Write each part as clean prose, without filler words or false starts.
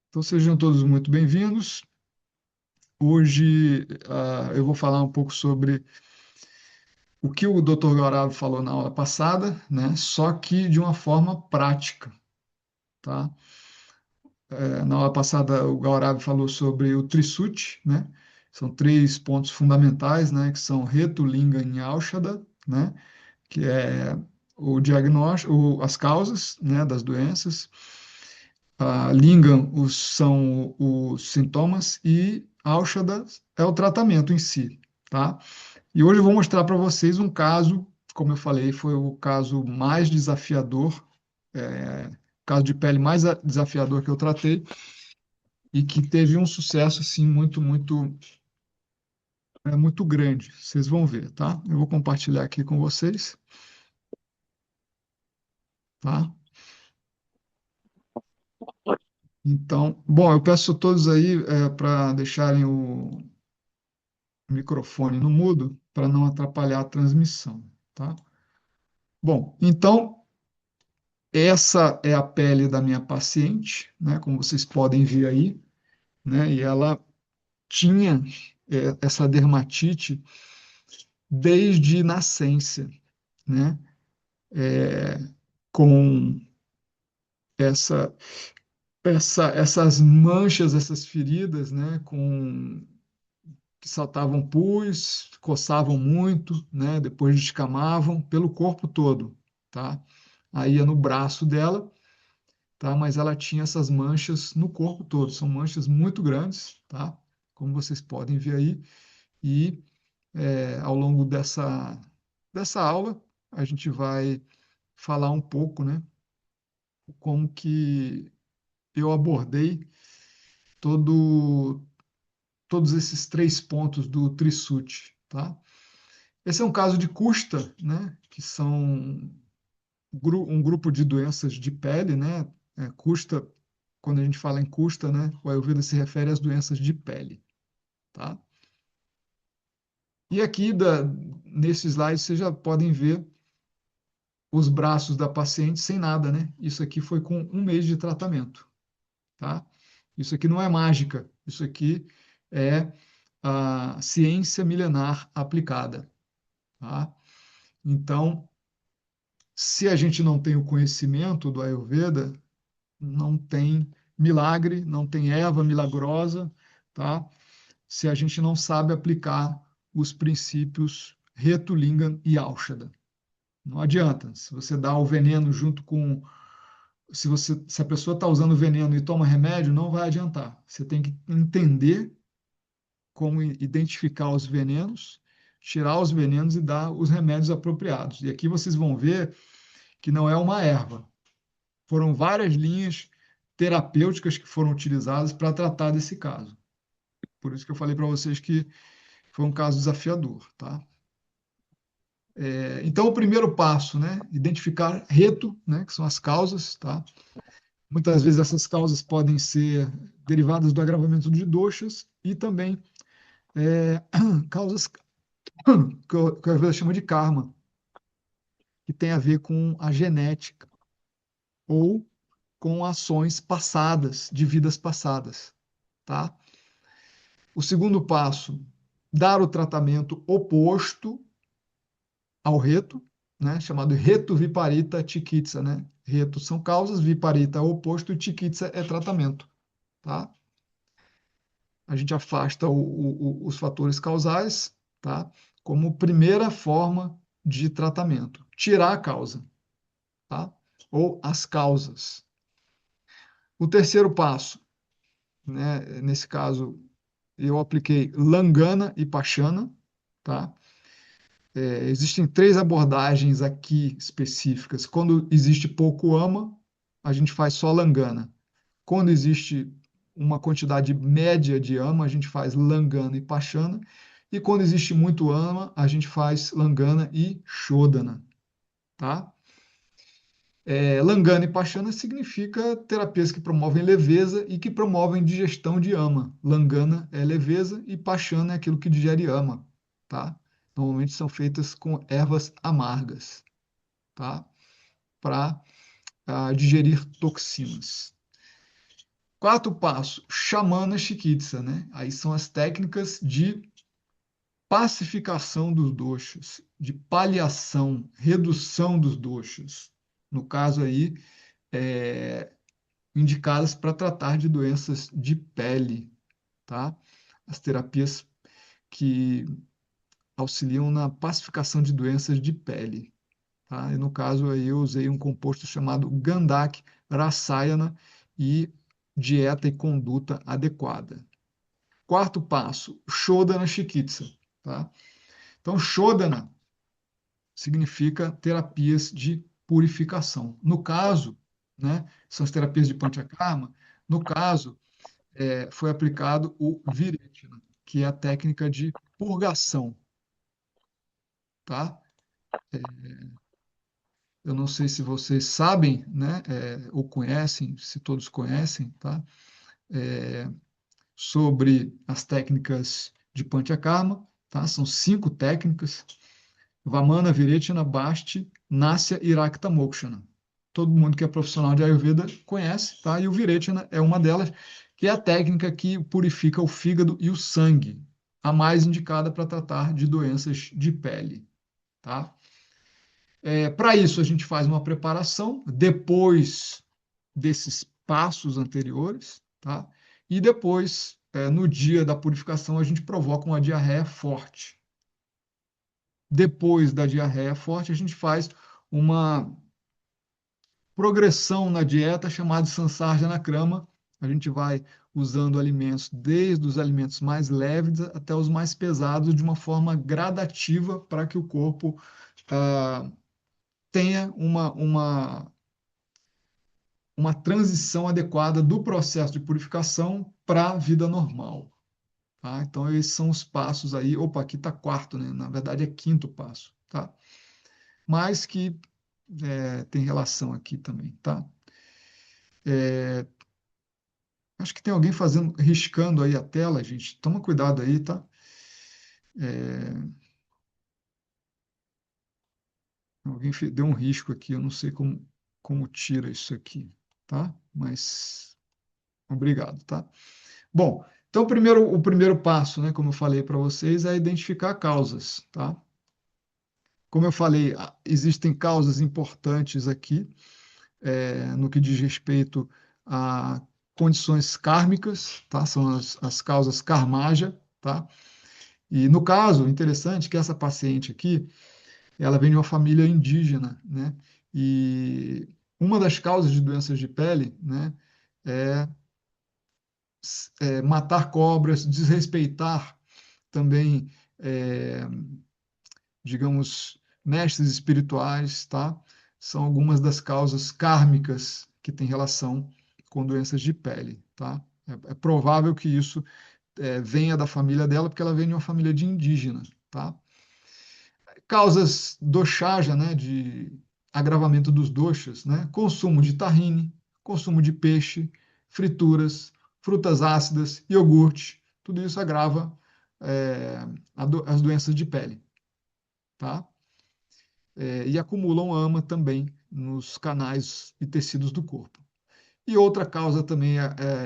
Então, sejam todos muito bem-vindos. Hoje, eu vou falar um pouco sobre o que o Dr. Gaurav falou na aula passada, né? Só que de uma forma prática, tá? Na aula passada, o Gaurav falou sobre o Trisuti, né? São três pontos fundamentais, né? Que são Reto, Linga e Aushadha, né? Que é o diagnóstico, as causas, né? Das doenças. Lingam são os sintomas e Aushadha é o tratamento em si, tá? E hoje eu vou mostrar para vocês um caso, como eu falei, foi o caso mais desafiador, caso de pele mais desafiador que eu tratei e que teve um sucesso assim muito grande. Vocês vão ver, tá? Eu vou compartilhar aqui com vocês, tá? Então, bom, eu peço a todos aí para deixarem o microfone no mudo para não atrapalhar a transmissão, tá? Bom, então essa é a pele da minha paciente, né? Como vocês podem ver aí, né? E ela tinha essa dermatite desde nascença, né? É, com essa, essas manchas, essas feridas, né? Com que saltavam pus, coçavam muito, né? Depois descamavam pelo corpo todo, tá? Aí ia no braço dela, tá? Mas ela tinha essas manchas no corpo todo. São manchas muito grandes, tá? Como vocês podem ver aí. E ao longo dessa aula, a gente vai falar um pouco, né? Como que eu abordei todo, todos esses três pontos do Trisuti, tá? Esse é um caso de kusta, né? Que são um grupo de doenças de pele, né? Kusta, quando a gente fala em kusta, né? O Ayurveda se refere às doenças de pele, tá? E aqui, nesse slide, vocês já podem ver os braços da paciente sem nada, né? Isso aqui foi com um mês de tratamento, tá? Isso aqui não é mágica, isso aqui é a ciência milenar aplicada, tá? Então, se a gente não tem o conhecimento do Ayurveda, não tem milagre, não tem erva milagrosa, tá? Se a gente não sabe aplicar os princípios Reto, Lingam e Aushadha. Não adianta. Se você dá o veneno junto com. Se a pessoa está usando veneno e toma remédio, não vai adiantar. Você tem que entender como identificar os venenos, tirar os venenos e dar os remédios apropriados. E aqui vocês vão ver que não é uma erva. Foram várias linhas terapêuticas que foram utilizadas para tratar desse caso. Por isso que eu falei para vocês que foi um caso desafiador, tá? Então, o primeiro passo, né? Identificar reto, né? Que são as causas, tá? Muitas vezes essas causas podem ser derivadas do agravamento de doxas e também causas que a Ayurveda chama de karma, que tem a ver com a genética ou com ações passadas, de vidas passadas, tá? O segundo passo, dar o tratamento oposto ao reto, né? Chamado reto viparita chikitsa, né? Reto são causas, viparita é o oposto e chikitsa é tratamento, tá? A gente afasta os fatores causais, tá? Como primeira forma de tratamento. Tirar a causa, tá? Ou as causas. O terceiro passo, né? Nesse caso, eu apliquei Langana e Pachana, tá? Existem três abordagens aqui específicas. Quando existe pouco ama, a gente faz só Langana. Quando existe uma quantidade média de ama, a gente faz Langana e Pachana. E quando existe muito ama, a gente faz Langana e Shodhana, tá? Langana e Pachana significa terapias que promovem leveza e que promovem digestão de ama. Langana é leveza e Pachana é aquilo que digere ama, tá? Normalmente são feitas com ervas amargas, tá? Para a digerir toxinas. Quarto passo, Xamana Chikitsa, né? Aí são as técnicas de pacificação dos doshas, de paliação, redução dos doshas. No caso aí, indicadas para tratar de doenças de pele, tá? As terapias que auxiliam na pacificação de doenças de pele, tá? E no caso aí eu usei um composto chamado Gandak Rasayana e dieta e conduta adequada. Quarto passo, Shodhana Chikitsa, tá? Então, Shodhana significa terapias de purificação. No caso, né, são as terapias de Panchakarma. No caso, foi aplicado o Viretina, que é a técnica de purgação, tá? Eu não sei se vocês sabem, né, ou conhecem, se todos conhecem, tá? Sobre as técnicas de Panchakarma, tá? São 5 técnicas: Vamana, Viretina, Basti, Nasya e Rakta Mokshana. Todo mundo que é profissional de Ayurveda conhece, tá? E o Viretina é uma delas, que é a técnica que purifica o fígado e o sangue, a mais indicada para tratar de doenças de pele, tá? Para isso, a gente faz uma preparação depois desses passos anteriores, tá? E depois, no dia da purificação, a gente provoca uma diarreia forte. Depois da diarreia forte, a gente faz uma progressão na dieta chamada Sansarjana Krama. A gente vai usando alimentos, desde os alimentos mais leves até os mais pesados, de uma forma gradativa, para que o corpo tenha uma transição adequada do processo de purificação para a vida normal. Tá? Então, esses são os passos aí. Opa, aqui está quarto, né? Na verdade, é quinto passo, tá? Mas que tem relação aqui também, tá? Acho que tem alguém fazendo, riscando aí a tela, gente. Toma cuidado aí, tá? É, alguém deu um risco aqui, eu não sei como tira isso aqui, tá? Mas obrigado, tá? Bom, então o primeiro passo, né, como eu falei para vocês, é identificar causas, tá? Como eu falei, existem causas importantes aqui, no que diz respeito a condições kármicas, tá? São as causas karmaja, tá? E no caso, interessante que essa paciente aqui, ela vem de uma família indígena, né? E uma das causas de doenças de pele, né, é, matar cobras, desrespeitar também, digamos, mestres espirituais, tá? São algumas das causas kármicas que têm relação com doenças de pele, tá? É provável que isso venha da família dela, porque ela vem de uma família de indígena, tá? Causas doshaja, né, de agravamento dos doshas, né? Consumo de tahine, consumo de peixe, frituras, frutas ácidas, iogurte, tudo isso agrava as doenças de pele, tá? E acumulam ama também nos canais e tecidos do corpo. E outra causa também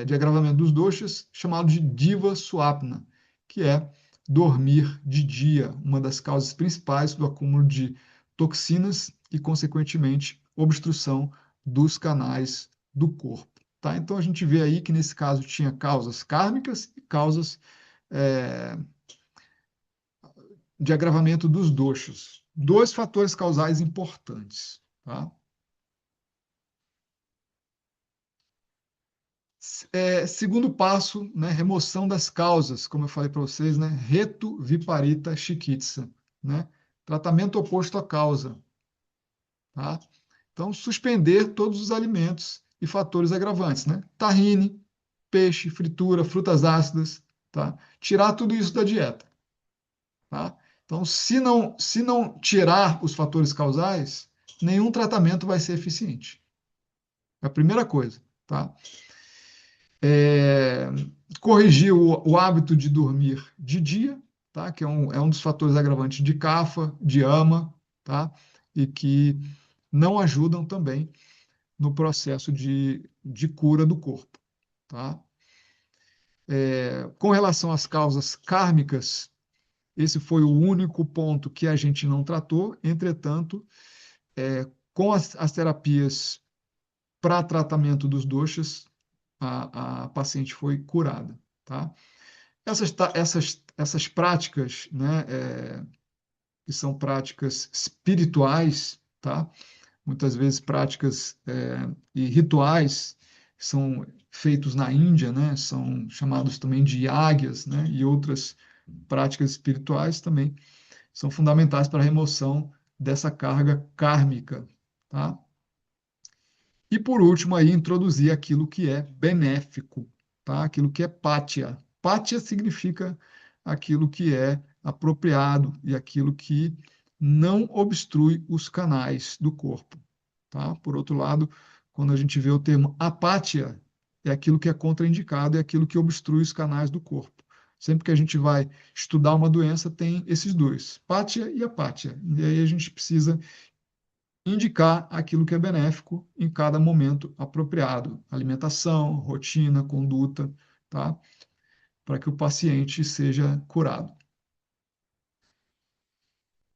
de agravamento dos doshas, chamado de diva swapna, que é dormir de dia, uma das causas principais do acúmulo de toxinas e, consequentemente, obstrução dos canais do corpo. Tá? Então, a gente vê aí que, nesse caso, tinha causas kármicas e causas é, de agravamento dos doshas. Dois fatores causais importantes. Tá? Segundo passo, né, remoção das causas, como eu falei para vocês, né, reto viparita chikitsa, né, tratamento oposto à causa, tá? Então, suspender todos os alimentos e fatores agravantes, né? Tahine, peixe, fritura, frutas ácidas, tá? Tirar tudo isso da dieta, tá? Então, se não tirar os fatores causais, nenhum tratamento vai ser eficiente. É a primeira coisa, tá? É, corrigir o hábito de dormir de dia, tá? Que é um dos fatores agravantes de CAFA, de AMA, tá? E que não ajudam também no processo de cura do corpo, tá? Com relação às causas kármicas, esse foi o único ponto que a gente não tratou. Entretanto, com as terapias para tratamento dos doshas, a paciente foi curada, tá? Essas práticas, né, que são práticas espirituais, tá? Muitas vezes práticas e rituais que são feitos na Índia, né? São chamados também de yagyas, né? E outras práticas espirituais também são fundamentais para a remoção dessa carga kármica, tá? E por último aí introduzir aquilo que é benéfico, tá? Aquilo que é pátia. Pátia significa aquilo que é apropriado e aquilo que não obstrui os canais do corpo, tá? Por outro lado, quando a gente vê o termo apátia, é aquilo que é contraindicado, é aquilo que obstrui os canais do corpo. Sempre que a gente vai estudar uma doença, tem esses dois, pátia e apátia. E aí a gente precisa indicar aquilo que é benéfico em cada momento apropriado, alimentação, rotina, conduta, tá? Para que o paciente seja curado.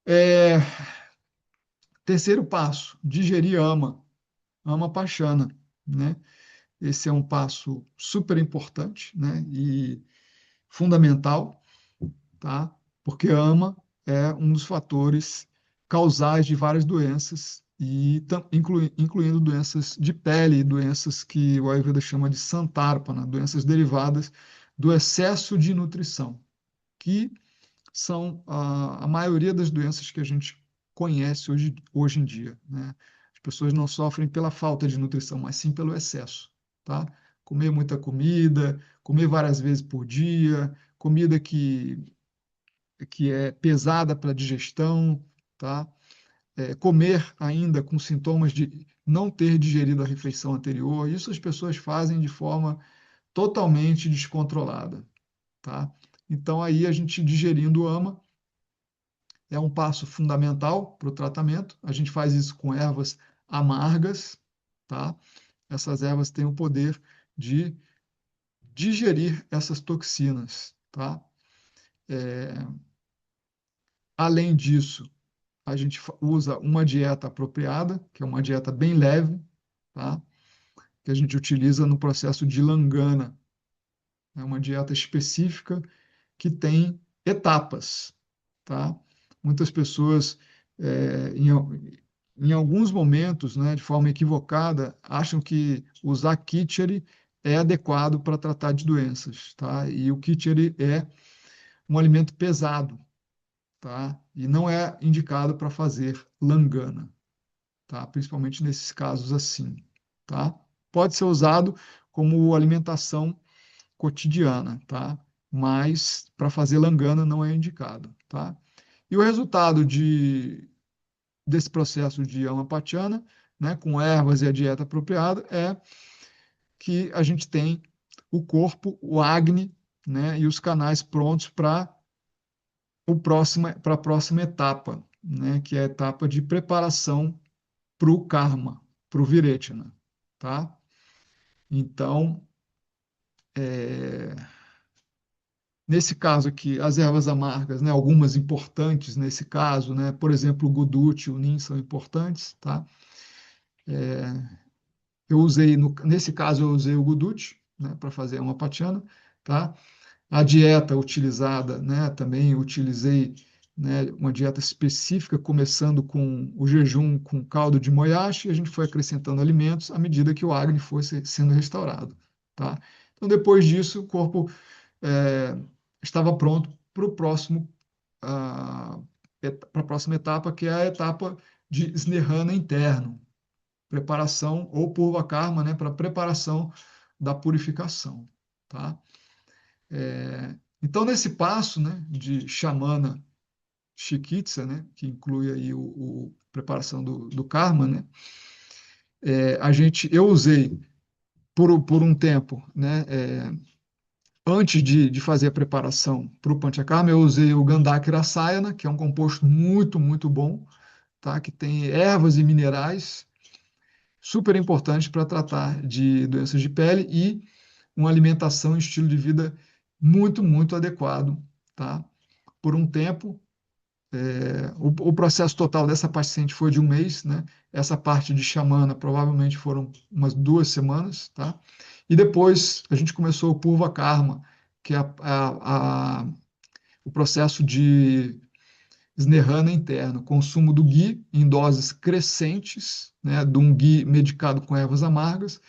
É, Terceiro passo, digerir ama pachana, né? Esse é um passo super importante, né? E fundamental, tá? Porque ama é um dos fatores causais de várias doenças e incluindo doenças de pele, doenças que o Ayurveda chama de santarpana, doenças derivadas do excesso de nutrição, que são a maioria das doenças que a gente conhece hoje em dia, né? As pessoas não sofrem pela falta de nutrição, mas sim pelo excesso, tá? Comer muita comida, comer várias vezes por dia, comida que é pesada para a digestão, tá? Comer ainda com sintomas de não ter digerido a refeição anterior, isso as pessoas fazem de forma totalmente descontrolada, tá? Então aí a gente digerindo ama é um passo fundamental para o tratamento. A gente faz isso com ervas amargas, tá? Essas ervas têm o poder de digerir essas toxinas, tá? É, Além disso, a gente usa uma dieta apropriada, que é uma dieta bem leve, tá? Que a gente utiliza no processo de Langana. É uma dieta específica que tem etapas, tá? Muitas pessoas, em alguns momentos, né, de forma equivocada, acham que usar Kitchari é adequado para tratar de doenças, tá? E o Kitchari é um alimento pesado, tá? E não é indicado para fazer Langana, tá? Principalmente nesses casos assim, tá? Pode ser usado como alimentação cotidiana, tá? Mas para fazer langana não é indicado, tá? E o resultado desse processo de amapatiana, né, com ervas e a dieta apropriada, é que a gente tem o corpo, o Agni, né, e os canais prontos para a próxima etapa, né, que é a etapa de preparação para o karma, para o Virechana, tá? Então, é, nesse caso aqui, as ervas amargas, né, algumas importantes nesse caso, né, por exemplo, o guduti e o nim são importantes, tá? Nesse caso, eu usei o guduti, né, para fazer uma patiana, tá? A dieta utilizada, né, também utilizei, né, uma dieta específica, começando com o jejum com caldo de moyashi, e a gente foi acrescentando alimentos à medida que o Agni fosse sendo restaurado, tá? Então, depois disso, o corpo é, estava pronto para o próximo, para a próxima etapa, que é a etapa de Snehana interno, preparação, ou Purva Karma, né, para preparação da purificação, tá? Então, nesse passo, né, de Shamana Chikitsa, né, que inclui aí o preparação do karma, né, eu usei por um tempo, né, antes de fazer a preparação para o Panchakarma, eu usei o Gandhaka Rasayana, que é um composto muito, muito bom, tá? Que tem ervas e minerais super importante para tratar de doenças de pele e uma alimentação e estilo de vida muito, muito adequado, tá? Por um tempo, o processo total dessa paciente foi de um mês, né? Essa parte de xamana provavelmente foram umas 2 semanas, tá? E depois a gente começou o Purva Karma, que é o processo de Snehana interno, consumo do ghee em doses crescentes, né? De um ghee medicado com ervas amargas,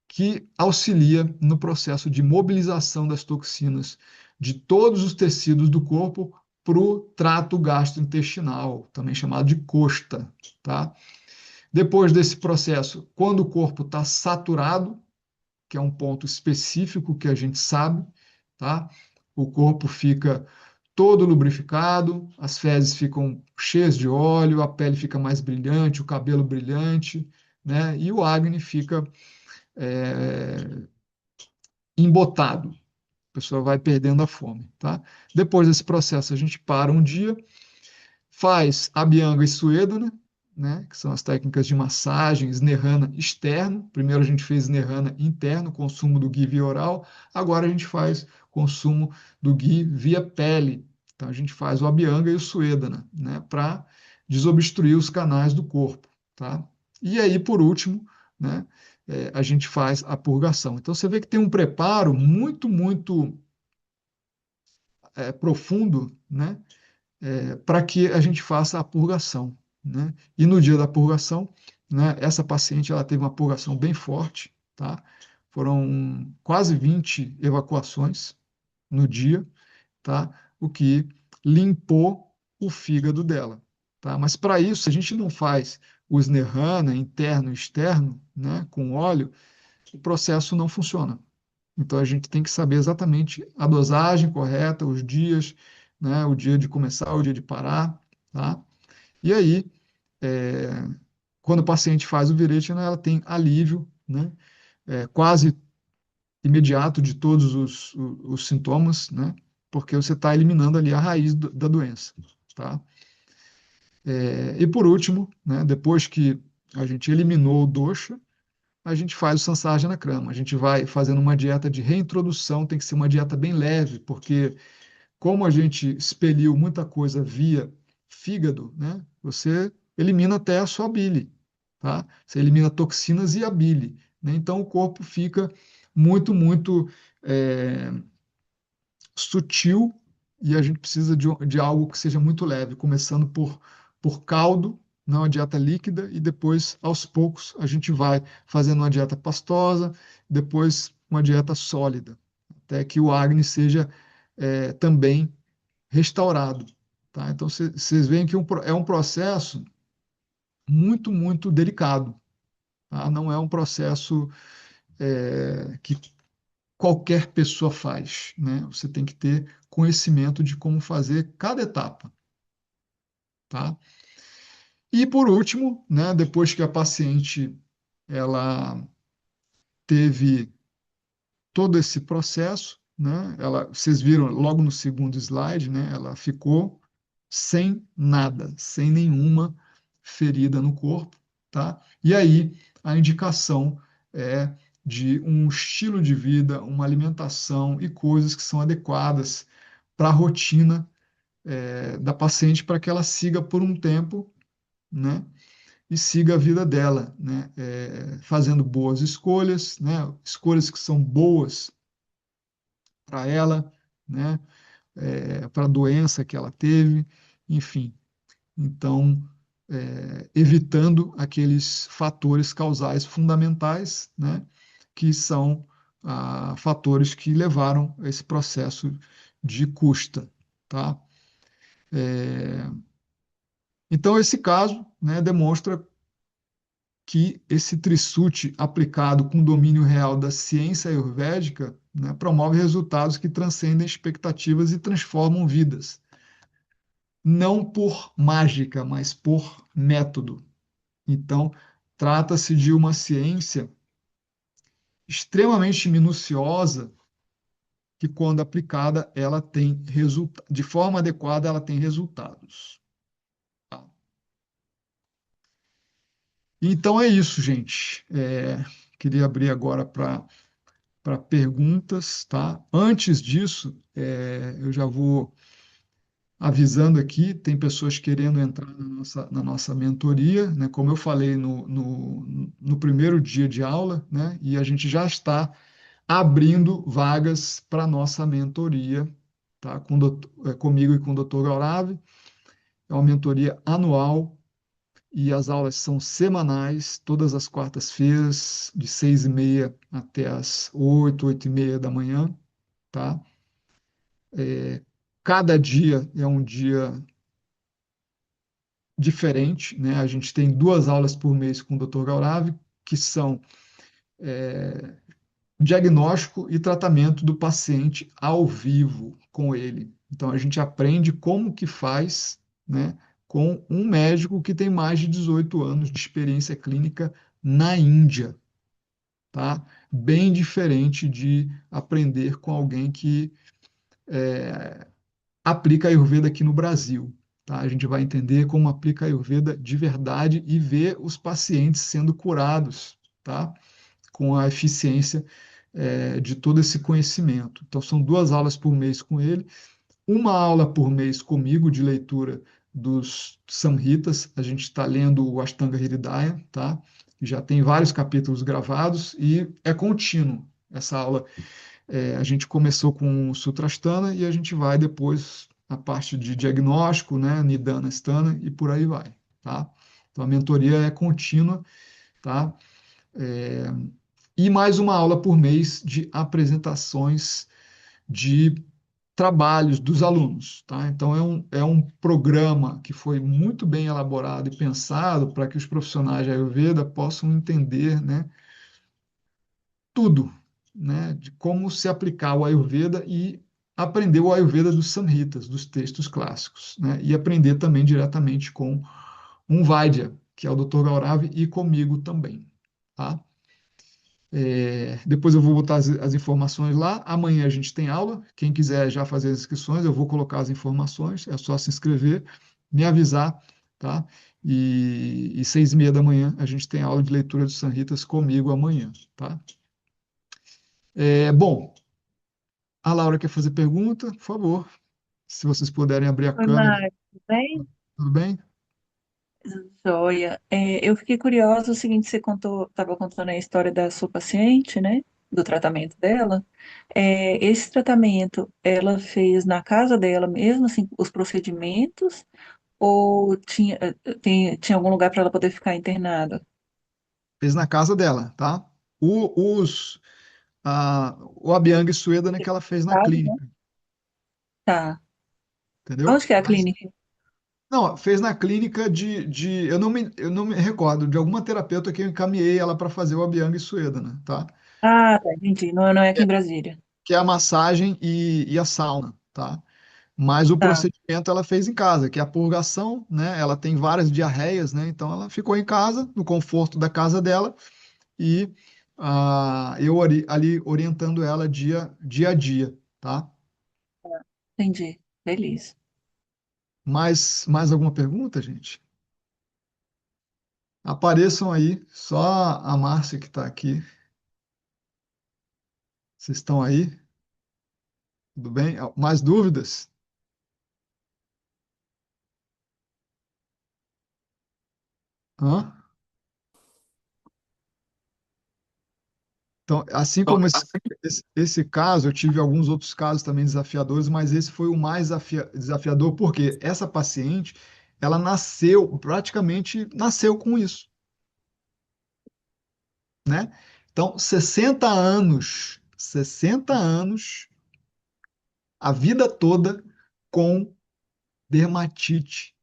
que auxilia no processo de mobilização das toxinas de todos os tecidos do corpo para o trato gastrointestinal, também chamado de costa, tá? Depois desse processo, quando o corpo está saturado, que é um ponto específico que a gente sabe, tá? O corpo fica todo lubrificado, as fezes ficam cheias de óleo, a pele fica mais brilhante, o cabelo brilhante, né? E o acne fica é, embotado. A pessoa vai perdendo a fome, tá? Depois desse processo, a gente para um dia, faz a Bianga e Suedana, né, que são as técnicas de massagem, Snehana externo. Primeiro a gente fez Snehana interno, consumo do ghee via oral. Agora a gente faz consumo do ghee via pele. Então a gente faz o Abhyanga e o Suedana, né, para desobstruir os canais do corpo, tá? E aí, por último, né, a gente faz a purgação. Então você vê que tem um preparo muito, muito profundo, né, para que a gente faça a purgação, né? E no dia da purgação, né, essa paciente ela teve uma purgação bem forte, tá? Foram quase 20 evacuações no dia, tá? O que limpou o fígado dela, tá? Mas para isso, a gente não faz o Snehana interno e externo, né, com óleo, o processo não funciona. Então a gente tem que saber exatamente a dosagem correta, os dias, né, o dia de começar, o dia de parar, tá? E aí, é, quando o paciente faz o virete, né, ela tem alívio, né, quase imediato de todos os sintomas, né, porque você está eliminando ali a raiz da doença, tá? E por último, né, depois que a gente eliminou o dosha, a gente faz o Sansarjana Krama. A gente vai fazendo uma dieta de reintrodução, tem que ser uma dieta bem leve, porque como a gente expeliu muita coisa via fígado, né? Você elimina até a sua bile, tá? Você elimina toxinas e a bile, né? Então o corpo fica muito, muito é, sutil e a gente precisa de algo que seja muito leve, começando por caldo, não a dieta líquida, e depois, aos poucos, a gente vai fazendo uma dieta pastosa, depois uma dieta sólida, até que o acne seja também restaurado. Tá? Então, vocês veem que é um processo muito, muito delicado. Tá? Não é um processo que qualquer pessoa faz, né? Você tem que ter conhecimento de como fazer cada etapa, tá? E por último, né, depois que a paciente ela teve todo esse processo, né? Vocês viram logo no segundo slide, né? Ela ficou sem nada, sem nenhuma ferida no corpo, tá? E aí a indicação é de um estilo de vida, uma alimentação e coisas que são adequadas para a rotina da paciente para que ela siga por um tempo, né? E siga a vida dela, né? Fazendo boas escolhas, né? Escolhas que são boas para ela, né? Para a doença que ela teve, enfim. Então, evitando aqueles fatores causais fundamentais, né? Que são fatores que levaram a esse processo de custa, tá? Então, esse caso, né, demonstra que esse trissute aplicado com domínio real da ciência ayurvédica, né, promove resultados que transcendem expectativas e transformam vidas. Não por mágica, mas por método. Então, trata-se de uma ciência extremamente minuciosa que, quando aplicada, ela tem de forma adequada, ela tem resultados. Tá? Então é isso, gente. Queria abrir agora para perguntas, tá? Antes disso, eu já vou avisando aqui, tem pessoas querendo entrar na nossa mentoria, né? Como eu falei no primeiro dia de aula, né? E a gente já está abrindo vagas para a nossa mentoria, tá? Comigo e com o Dr. Gaurav. É uma mentoria anual e as aulas são semanais, todas as quartas-feiras, de 6h30 até as 8h30 da manhã, tá? Cada dia é um dia diferente, né? A gente tem 2 aulas por mês com o Dr. Gaurav, que são diagnóstico e tratamento do paciente ao vivo com ele. Então a gente aprende como que faz, né, com um médico que tem mais de 18 anos de experiência clínica na Índia, tá? Bem diferente de aprender com alguém que aplica a Ayurveda aqui no Brasil. Tá? A gente vai entender como aplica a Ayurveda de verdade e ver os pacientes sendo curados, tá? Com a eficiência de todo esse conhecimento. Então, são 2 aulas por mês com ele, uma aula por mês comigo de leitura dos Samhitas. A gente está lendo o Ashtanga Hridaya, tá? Já tem vários capítulos gravados e é contínuo essa aula. A gente começou com o Sutrasthana e a gente vai depois a parte de diagnóstico, né? Nidana Sthana e por aí vai, tá? Então, a mentoria é contínua, tá? E mais uma aula por mês de apresentações de trabalhos dos alunos, tá? Então é um programa que foi muito bem elaborado e pensado para que os profissionais de Ayurveda possam entender, né, tudo, né, de como se aplicar o Ayurveda e aprender o Ayurveda dos Samhitas, dos textos clássicos, né, e aprender também diretamente com um Vaidya, que é o Dr. Gaurav, e comigo também, tá? Depois eu vou botar as informações lá. Amanhã a gente tem aula. Quem quiser já fazer as inscrições, eu vou colocar as informações. É só se inscrever, me avisar, tá? E 6h30 da manhã a gente tem aula de leitura dos Sanhitas comigo amanhã, tá? Bom, a Laura quer fazer pergunta, por favor. Se vocês puderem abrir a Oi, câmera, Mário, tudo bem? tudo bem? Joia. Eu fiquei curiosa, o seguinte, você contou, estava contando a história da sua paciente, né? Do tratamento dela. Esse tratamento, ela fez na casa dela mesmo, assim, os procedimentos, ou tinha algum lugar para ela poder ficar internada? Fez na casa dela, tá? O Abhyanga Suedana que ela fez na Sabe, né? clínica, Tá. entendeu? Onde que é a Mas clínica? não, fez na clínica eu não me recordo, de alguma terapeuta que eu encaminhei ela para fazer o Abhyanga e Suedana, tá? Ah, tá, entendi. Não, não é aqui em Brasília. Que é a massagem e a sauna, tá? Mas o Tá. procedimento ela fez em casa, que é a purgação, né? Ela tem várias diarreias, né? Então ela ficou em casa, no conforto da casa dela, e eu ali orientando ela dia a dia, tá? Entendi. Beleza. Mais alguma pergunta, gente? Apareçam aí, só a Márcia que está aqui. Vocês estão aí? Tudo bem? Mais dúvidas? Hã? Então, assim como esse caso, eu tive alguns outros casos também desafiadores, mas esse foi o mais desafiador, porque essa paciente, ela praticamente nasceu com isso, né? Então, 60 anos, a vida toda com dermatite,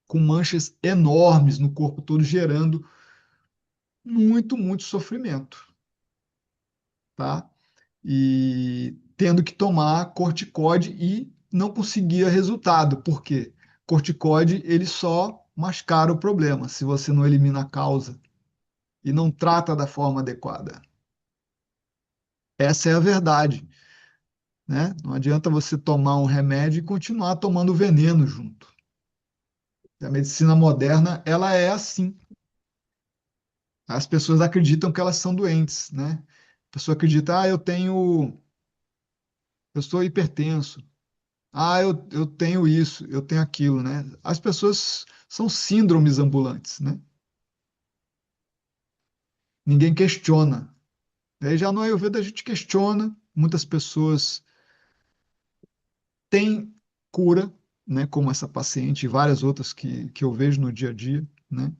com manchas enormes no corpo todo, gerando muito, muito sofrimento, tá? E tendo que tomar corticóide e não conseguia resultado. Por quê? Corticóide, ele só mascara o problema, se você não elimina a causa e não trata da forma adequada. Essa é a verdade, né? Não adianta você tomar um remédio e continuar tomando veneno junto. A medicina moderna, ela é assim. As pessoas acreditam que elas são doentes, né? A pessoa acredita, eu sou hipertenso. Eu tenho isso, eu tenho aquilo, né? As pessoas são síndromes ambulantes, né? Ninguém questiona. Aí já no Ayurveda a gente questiona, muitas pessoas têm cura, né? Como essa paciente e várias outras que eu vejo no dia a dia, né?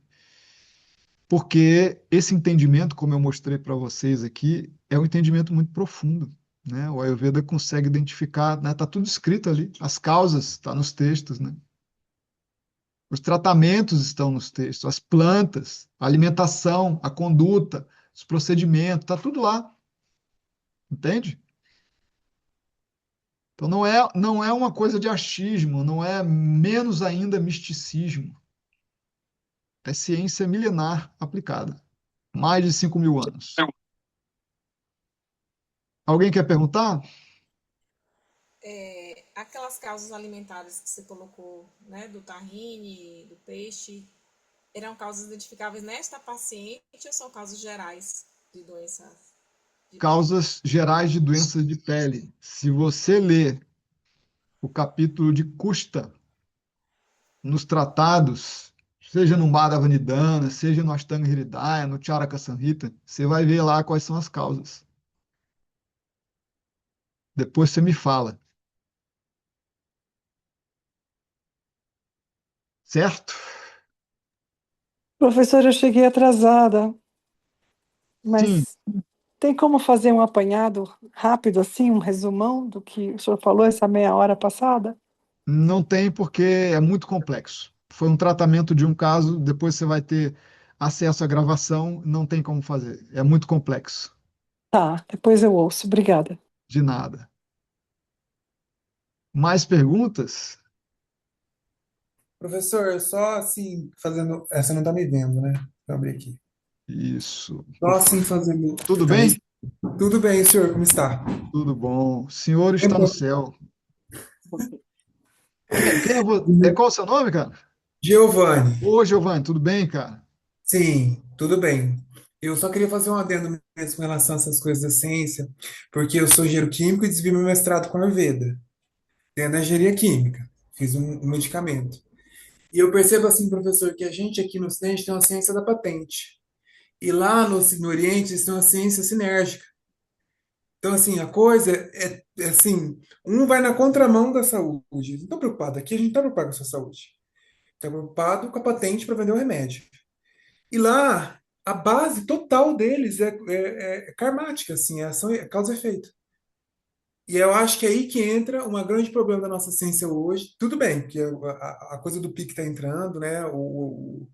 Porque esse entendimento, como eu mostrei para vocês aqui, é um entendimento muito profundo, né? O Ayurveda consegue identificar, né? Tá tudo escrito ali, as causas estão nos textos, né? Os tratamentos estão nos textos, as plantas, a alimentação, a conduta, os procedimentos, tá tudo lá, entende? Então não é uma coisa de achismo, não é menos ainda misticismo. É ciência milenar aplicada. Mais de 5.000 anos. Alguém quer perguntar? Aquelas causas alimentares que você colocou, né, do tahine, do peixe, eram causas identificáveis nesta paciente ou são causas gerais de doenças de pele? Causas gerais de doenças de pele. Se você ler o capítulo de Kusta nos tratados, seja no Madhavanidana, seja no Ashtanga Hridaya, no Charaka Samhita, você vai ver lá quais são as causas. Depois você me fala, certo? Professora, eu cheguei atrasada, Sim, mas tem como fazer um apanhado rápido, assim, um resumão do que o senhor falou essa meia hora passada? não tem porque é muito complexo. Foi um tratamento de um caso, depois você vai ter acesso à gravação, não tem como fazer. É muito complexo. Tá, depois eu ouço. Obrigada. De nada. Mais perguntas? Professor, só assim, fazendo. Essa não tá me vendo, né? Deixa eu abrir aqui. Isso. Só assim fazendo. Tudo Tá bem? me... Tudo bem, senhor, como está? Tudo bom. O senhor está no Então, céu. Qual o seu nome, cara? Giovanni, Ô, Giovanni, tudo bem, cara? sim, tudo bem. Eu só queria fazer um adendo mesmo com relação a essas coisas da ciência, porque eu sou engenheiro químico e desenvolvi meu mestrado com Ayurveda, dentro da engenharia química. Fiz um medicamento. E eu percebo assim, professor, que a gente aqui no Ocidente tem uma ciência da patente. E lá no Oriente eles têm uma ciência sinérgica. Então, assim, a coisa é assim, um vai na contramão da saúde. Não estou preocupado aqui, a gente está preocupado com a sua saúde. Está preocupado com a patente para vender o remédio. E lá, a base total deles é karmática, assim, é ação, é causa e efeito. E eu acho que é aí que entra um grande problema da nossa ciência hoje. Tudo bem, que a coisa do PIC está entrando, né? O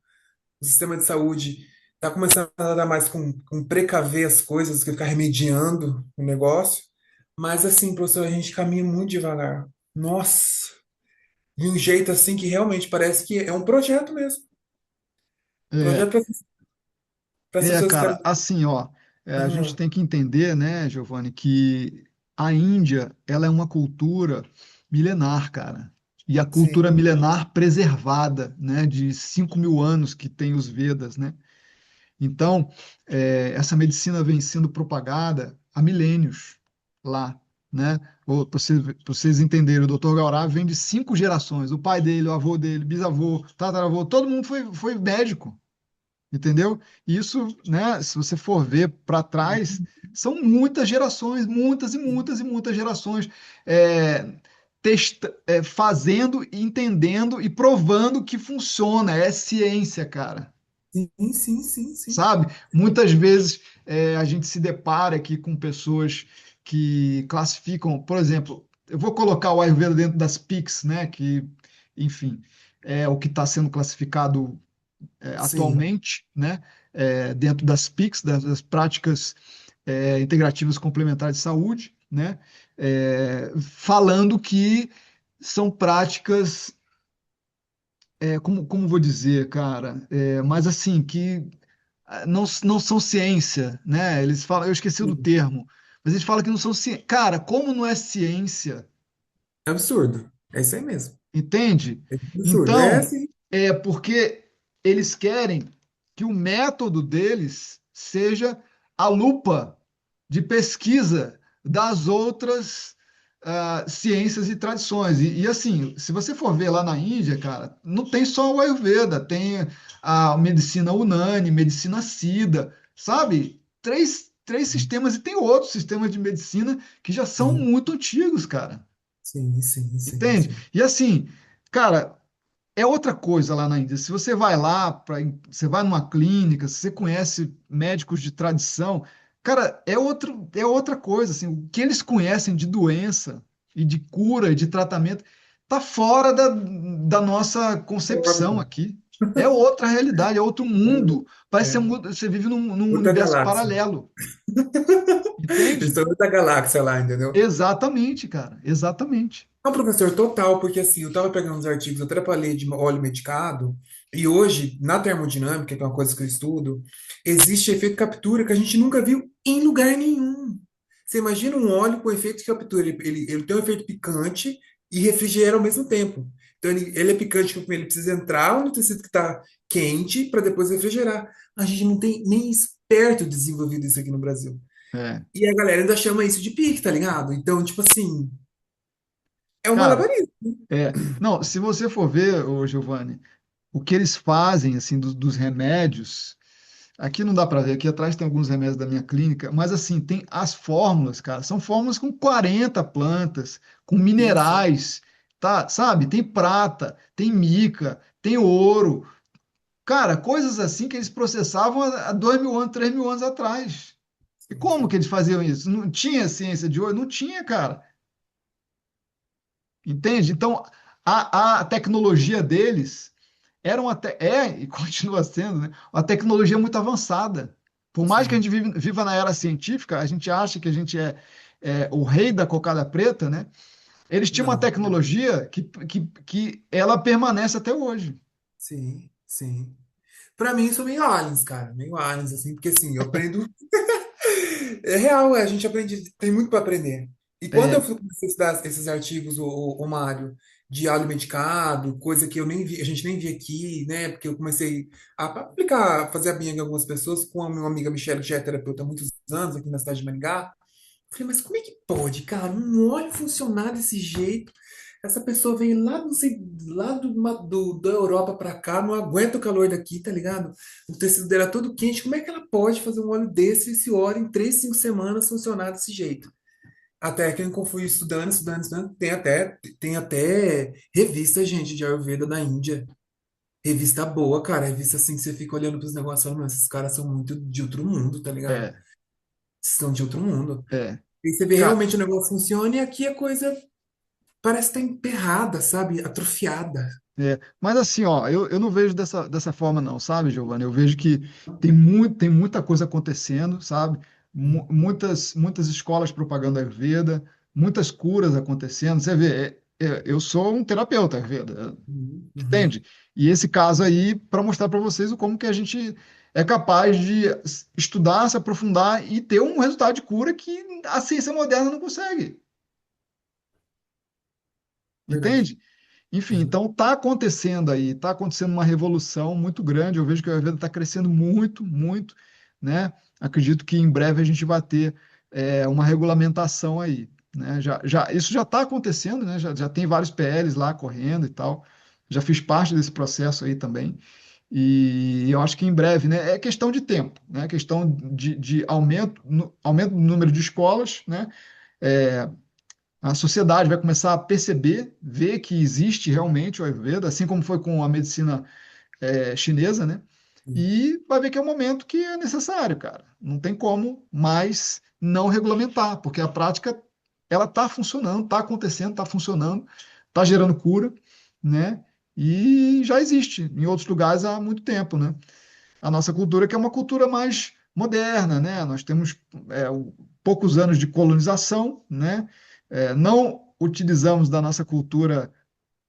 sistema de saúde está começando a dar mais com precaver as coisas, do que ficar remediando o negócio. Mas assim, professor, a gente caminha muito devagar. Nossa, de um jeito assim que realmente parece que é um projeto mesmo. É, Projeto para as pessoas cara, ficarem. assim, ó, a gente Aham, tem que entender, né, Giovanni, que a Índia, ela é uma cultura milenar, cara. E a cultura sim, milenar preservada, né, de 5.000 anos que tem os Vedas, né? Então, essa medicina vem sendo propagada há milênios lá, né? Para vocês entenderem, o Dr. Gaurav vem de 5 gerações. O pai dele, o avô dele, bisavô, tataravô, todo mundo foi médico, entendeu? Isso, né? Se você for ver para trás, são muitas gerações, muitas e muitas e muitas gerações. É, fazendo, entendendo e provando que funciona. É ciência, cara, sim, sim, sim, sim. sabe? Muitas vezes a gente se depara aqui com pessoas que classificam, por exemplo, eu vou colocar o Ayurveda dentro das PICs, né? Que, enfim, é o que está sendo classificado Sim, atualmente, né? Dentro das PICs, das práticas integrativas complementares de saúde, né? Falando que são práticas, como vou dizer, cara, mas assim, que não são ciência, né? Eles falam, eu esqueci do sim. termo, mas eles falam que não são ciência. Cara, como não é ciência, É absurdo. É isso aí mesmo. entende? É absurdo. É Então, assim. é porque eles querem. que o método deles seja a lupa de pesquisa das outras ciências e tradições. Assim, se você for ver lá na Índia, cara, não tem só o Ayurveda, tem a medicina Unani, medicina Siddha, sabe? Três sistemas e tem outros sistemas de medicina que já são Sim, muito antigos, cara. sim, sim, sim, Entende? sim. E assim, cara, é outra coisa lá na Índia. Se você vai lá, você vai numa clínica, se você conhece médicos de tradição, cara, é outra coisa. Assim, o que eles conhecem de doença e de cura e de tratamento tá fora da nossa concepção Órbita. aqui. É outra realidade, é outro mundo. Parece que É, você vive num outra universo galáxia. paralelo, Eles entende? estão em outra galáxia lá, entendeu? Exatamente, cara, exatamente. Não, professor, total, porque assim, eu estava pegando uns artigos, eu trabalhei de óleo medicado, e hoje, na termodinâmica, que é uma coisa que eu estudo, existe efeito captura que a gente nunca viu em lugar nenhum. Você imagina um óleo com efeito de captura, ele tem um efeito picante e refrigera ao mesmo tempo. Então, ele é picante porque ele precisa entrar no tecido que está quente para depois refrigerar. A gente não tem nem esperto desenvolvido isso aqui no Brasil. É. E a galera ainda chama isso de pique, tá ligado? Então, tipo assim, é um Cara, malabarismo. não, se você for ver, ô Giovanni, o que eles fazem, assim, dos remédios, aqui não dá para ver, aqui atrás tem alguns remédios da minha clínica, mas assim, tem as fórmulas, cara, são fórmulas com 40 plantas, com Sim, sim. minerais, tá, sabe? Tem prata, tem mica, tem ouro, cara, coisas assim que eles processavam há 2.000 anos, 3.000 anos atrás. E Sim, como que sim. eles faziam isso? Não tinha ciência de ouro? Não tinha, cara. Entende? Então, a tecnologia deles era e continua sendo, né, uma tecnologia muito avançada. Por mais que a Sim. gente viva na era científica, a gente acha que a gente é o rei da cocada preta, né? Eles tinham uma Não. tecnologia que ela permanece até hoje. Sim, sim. Pra mim, isso é meio aliens, cara. Meio aliens, assim, porque assim, eu aprendo. É real, a gente aprende, tem muito para aprender. E quando eu É, comecei a estudar esses artigos, o Mário, de óleo medicado, coisa que eu nem vi, a gente nem via aqui, né? Porque eu comecei a aplicar, fazer a binha em algumas pessoas, com a minha amiga Michelle, que já é terapeuta há muitos anos aqui na cidade de Maringá. Falei, mas como é que pode, cara, um óleo funcionar desse jeito? Essa pessoa veio lá, não sei, lá da Europa pra cá, não aguenta o calor daqui, tá ligado? O tecido dela é todo quente. Como é que ela pode fazer um óleo desse, esse óleo, em 3, 5 semanas funcionar desse jeito? Até que eu fui estudando, estudando, estudando. Tem até revista, gente, de Ayurveda da Índia. Revista boa, cara. Revista assim que você fica olhando pros negócios e fala, "Mano, esses caras são muito de outro mundo, tá ligado? é, São de outro mundo. é. E você vê Cara, realmente o negócio funciona e aqui a coisa parece estar emperrada, sabe? Atrofiada. Mas assim, ó, eu não vejo dessa forma não, sabe, Giovanni? Eu vejo que tem muita coisa acontecendo, sabe? Muitas escolas propagando Ayurveda, muitas curas acontecendo. Você vê, eu sou um terapeuta Ayurveda, Uhum, uhum. entende? E esse caso aí, para mostrar para vocês o como que a gente é capaz de estudar, se aprofundar e ter um resultado de cura que a ciência moderna não consegue, Verdade. entende? Enfim, Uhum. então está acontecendo aí, está acontecendo uma revolução muito grande. Eu vejo que a Ayurveda está crescendo muito, muito, né? Acredito que em breve a gente vai ter uma regulamentação aí, né? Isso já está acontecendo, né? Já tem vários PLs lá correndo e tal. Já fiz parte desse processo aí também. E eu acho que em breve, né? É questão de tempo, né? É questão de aumento, aumento do número de escolas, né? É, a sociedade vai começar a perceber, ver que existe realmente o Ayurveda, assim como foi com a medicina chinesa, né? Sim. E vai ver que é um momento que é necessário, cara. Não tem como mais não regulamentar, porque a prática ela está funcionando, está acontecendo, está funcionando, está gerando cura, né? E já existe em outros lugares há muito tempo, né? A nossa cultura que é uma cultura mais moderna, né? Nós temos poucos anos de colonização, né? Não utilizamos da nossa cultura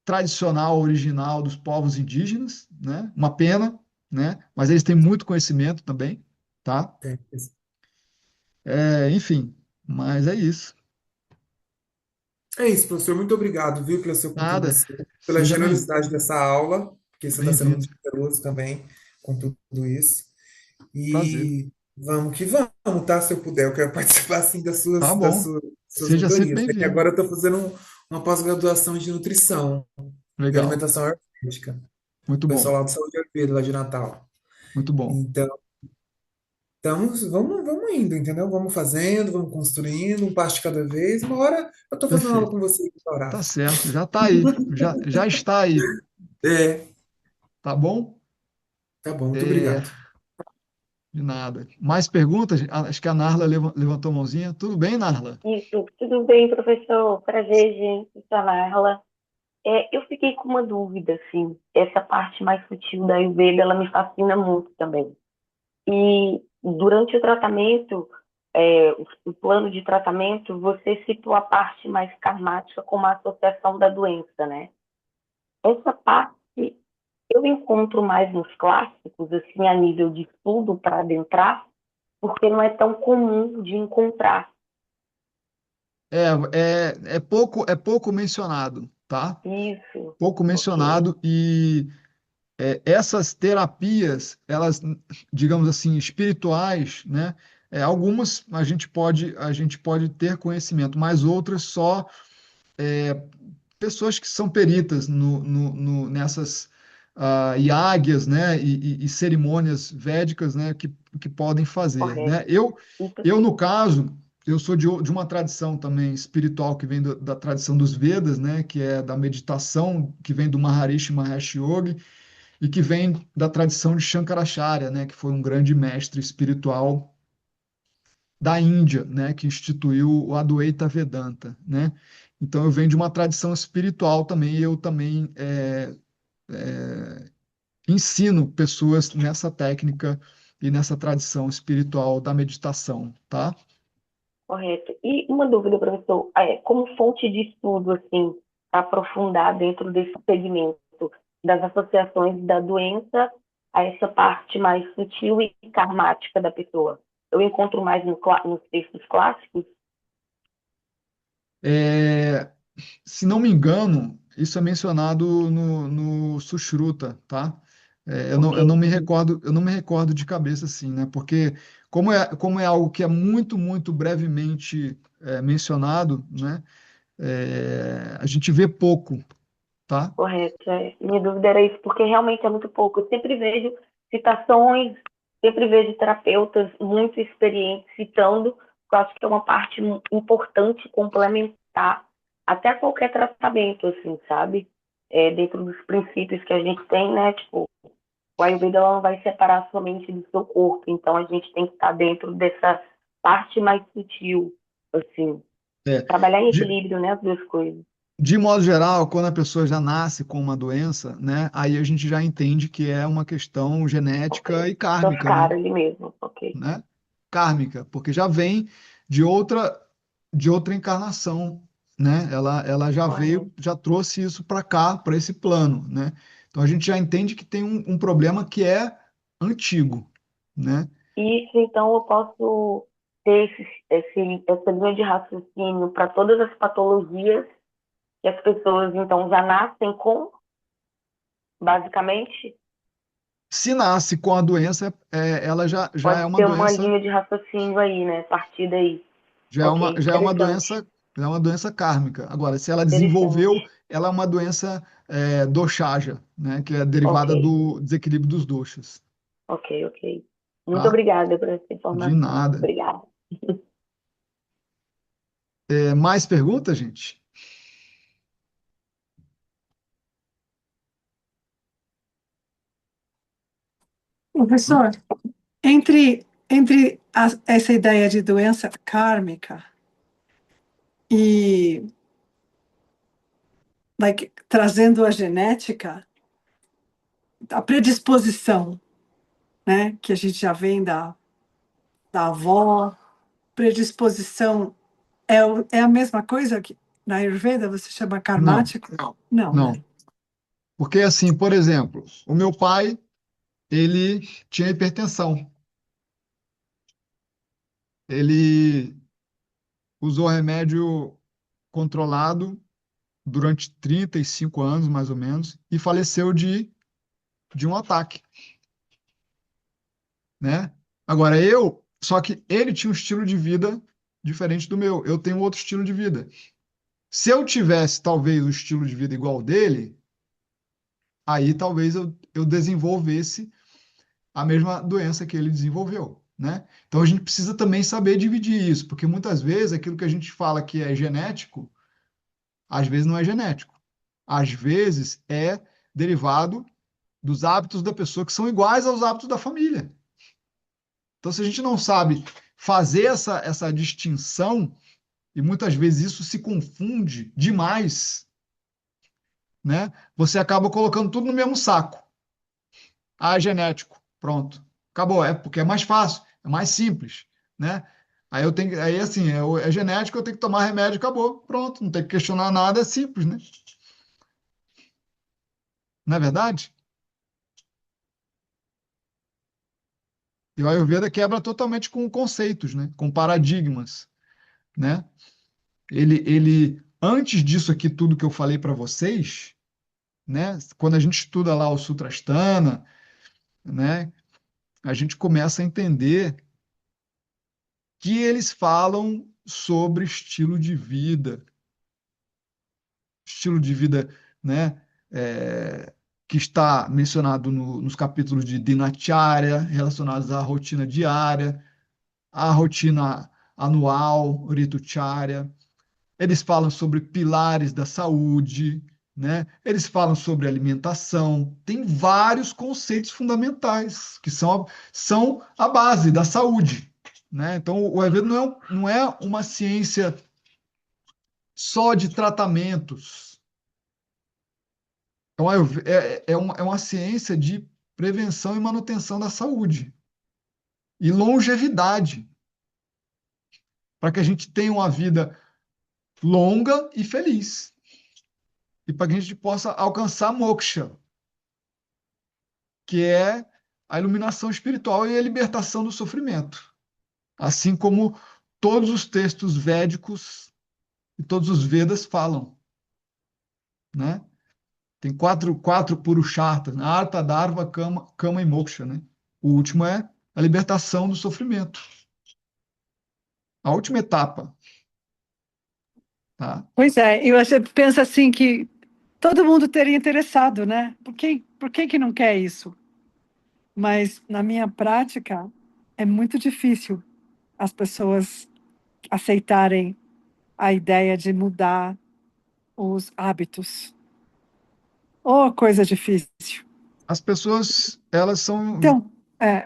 tradicional, original dos povos indígenas, né? Uma pena, né? Mas eles têm muito conhecimento também, tá? Tem. Enfim, mas é isso. É isso, professor. Muito obrigado, viu, pela sua Nada. contribuição, pela Seja generosidade dessa aula, porque você está sendo muito bem-vindo. generoso também com tudo isso. Prazer. E vamos que vamos, tá? Se eu puder, eu quero participar assim Tá bom. suas Seja sempre mentorias. É que bem-vindo. agora eu estou fazendo uma pós-graduação de nutrição e Legal. alimentação ayurvédica. Muito bom. Pessoal lá do Saúde Ayurveda, lá de Natal. Muito bom. Então, vamos indo, entendeu? Vamos fazendo, vamos construindo, um passo de cada vez. Uma hora eu estou fazendo aula Perfeito. com você aqui no Tá Horácio. certo. Já tá aí. Já está aí. É, Tá bom? tá bom, muito É, obrigado. de nada. Mais perguntas? Acho que a Narla levantou a mãozinha. Tudo bem, Narla? Isso, tudo bem, professor? Prazer, gente, Sanarla. Eu fiquei com uma dúvida, assim, essa parte mais sutil da Ayurveda, ela me fascina muito também. E durante o tratamento, o plano de tratamento, você citou a parte mais karmática como a associação da doença, né? Essa parte eu encontro mais nos clássicos, assim, a nível de estudo para adentrar, porque não é tão comum de encontrar. É, é pouco mencionado, tá? Isso, Pouco ok, mencionado e essas terapias, elas, digamos assim, espirituais, né? Algumas a gente pode ter conhecimento, mas outras só pessoas que são peritas nessas yágyas, né? E cerimônias védicas, né? Que podem fazer, correto. né? Eu, Isso no caso, eu sou de uma tradição também espiritual que vem da tradição dos Vedas, né? Que é da meditação, que vem do Maharishi Mahesh Yogi e que vem da tradição de Shankaracharya, né, que foi um grande mestre espiritual da Índia, né, que instituiu o Advaita Vedanta, né? Então eu venho de uma tradição espiritual também, e eu também ensino pessoas nessa técnica e nessa tradição espiritual da meditação, tá? correto. E uma dúvida, professor, como fonte de estudo, assim, para aprofundar dentro desse segmento das associações da doença a essa parte mais sutil e karmática da pessoa, eu encontro mais nos textos clássicos? É, se não me engano, isso é mencionado no Sushruta, tá? Ok, Eu não me recordo de cabeça assim, né? Porque como é algo que é muito brevemente mencionado, né? A gente vê pouco, tá? correto. Minha dúvida era isso, porque realmente é muito pouco. Eu sempre vejo citações, sempre vejo terapeutas muito experientes citando, que eu acho que é uma parte importante complementar até qualquer tratamento, assim, sabe? Dentro dos princípios que a gente tem, né? Tipo, o Ayurveda ela não vai separar somente do seu corpo, então a gente tem que estar dentro dessa parte mais sutil, assim, É, trabalhar em de, equilíbrio, né? As duas coisas. de modo geral, quando a pessoa já nasce com uma doença, né? Aí a gente já entende que é uma questão Ok. genética e kármica, Transcar né? ali mesmo, ok. Né? Kármica, porque já vem de outra encarnação, né? Ela já veio, Correto. já trouxe isso para cá, para esse plano, né? Então a gente já entende que tem um problema que é antigo, né? Isso, então, eu posso ter essa linha de raciocínio para todas as patologias que as pessoas, então, já nascem com, basicamente. Se nasce com a doença, ela já é Pode uma ter uma doença, linha de raciocínio aí, né? A partir daí. Ok, já é uma interessante, doença, já é uma doença kármica. Agora, se ela desenvolveu, interessante. ela é uma doença doshaja, né? Que é Ok, derivada do desequilíbrio dos doshas, ok. Muito tá? obrigada por essa De informação. nada. Obrigada. Mais perguntas, gente? Professor, entre essa ideia de doença kármica e trazendo a genética, a predisposição, né, que a gente já vem da avó, predisposição é a mesma coisa que na Ayurveda você chama Não, karmático? Não, né? não. Porque, assim, por exemplo, o meu pai, ele tinha hipertensão. Ele usou remédio controlado durante 35 anos, mais ou menos, e faleceu de um ataque. né? Agora só que ele tinha um estilo de vida diferente do meu. Eu tenho outro estilo de vida. Se eu tivesse talvez o estilo de vida igual ao dele, aí talvez eu desenvolvesse a mesma doença que ele desenvolveu, né? Então a gente precisa também saber dividir isso, porque muitas vezes aquilo que a gente fala que é genético, às vezes não é genético. Às vezes é derivado dos hábitos da pessoa que são iguais aos hábitos da família. Então, se a gente não sabe fazer essa distinção, e muitas vezes isso se confunde demais, né? Você acaba colocando tudo no mesmo saco. Ah, é genético. Pronto. Acabou. É porque é mais fácil, é mais simples, né? Aí assim, é genético, eu tenho que tomar remédio, acabou. Pronto, não tem que questionar nada, é simples, né? Não é verdade? E o Ayurveda quebra totalmente com conceitos, né? Com paradigmas, né? Antes disso aqui tudo que eu falei para vocês, né? Quando a gente estuda lá o Sutrasthana, né? A gente começa a entender que eles falam sobre estilo de vida, né? é, que está mencionado nos capítulos de Dinacharya, relacionados à rotina diária, à rotina anual, Ritucharya. Eles falam sobre pilares da saúde, né? Eles falam sobre alimentação. Tem vários conceitos fundamentais que são a base da saúde, né? Então, o Ayurveda não é uma ciência só de tratamentos. Então, é uma ciência de prevenção e manutenção da saúde e longevidade, para que a gente tenha uma vida longa e feliz e para que a gente possa alcançar moksha, que é a iluminação espiritual e a libertação do sofrimento. Assim como todos os textos védicos e todos os Vedas falam, né? Tem quatro Purusharthas, né? Artha, Dharma, Kama e Moksha, né? O último é a libertação do sofrimento. A última etapa, tá? Pois é, e você pensa assim que todo mundo teria interessado, né? Por que que não quer isso? Mas na minha prática é muito difícil as pessoas aceitarem a ideia de mudar os hábitos. Oh, coisa difícil. As pessoas, elas são, Então,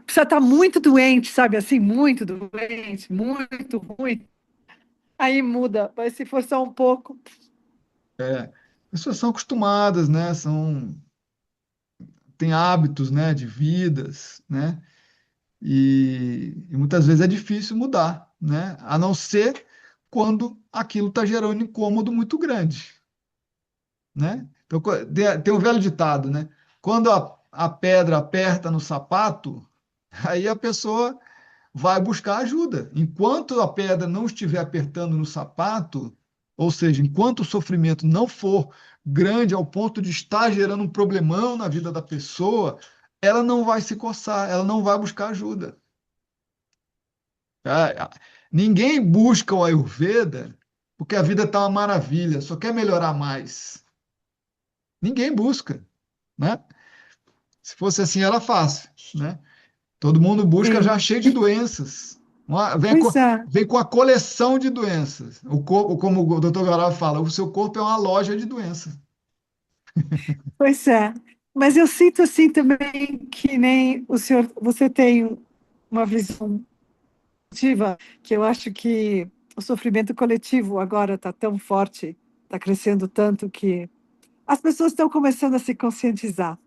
precisa estar muito doente, sabe assim, muito doente, muito ruim. Aí muda, mas se for só um pouco, as pessoas são acostumadas, né? Têm hábitos, né? De vidas, né? E muitas vezes é difícil mudar, né? A não ser quando aquilo está gerando incômodo muito grande, né? Então, tem um velho ditado, né? Quando a pedra aperta no sapato, aí a pessoa vai buscar ajuda. Enquanto a pedra não estiver apertando no sapato, ou seja, enquanto o sofrimento não for grande ao ponto de estar gerando um problemão na vida da pessoa, ela não vai se coçar, ela não vai buscar ajuda. Tá? Ninguém busca o Ayurveda porque a vida está uma maravilha, só quer melhorar mais. Ninguém busca, né? Se fosse assim, era fácil, né? Todo mundo busca já sim. cheio de doenças. Pois é, Vem com a coleção de doenças. O corpo, como o Dr. Garal fala, o seu corpo é uma loja de doenças. pois é. Mas eu sinto assim também que nem o senhor, você tem uma visão coletiva, que eu acho que o sofrimento coletivo agora está tão forte, está crescendo tanto que as pessoas estão começando a se conscientizar.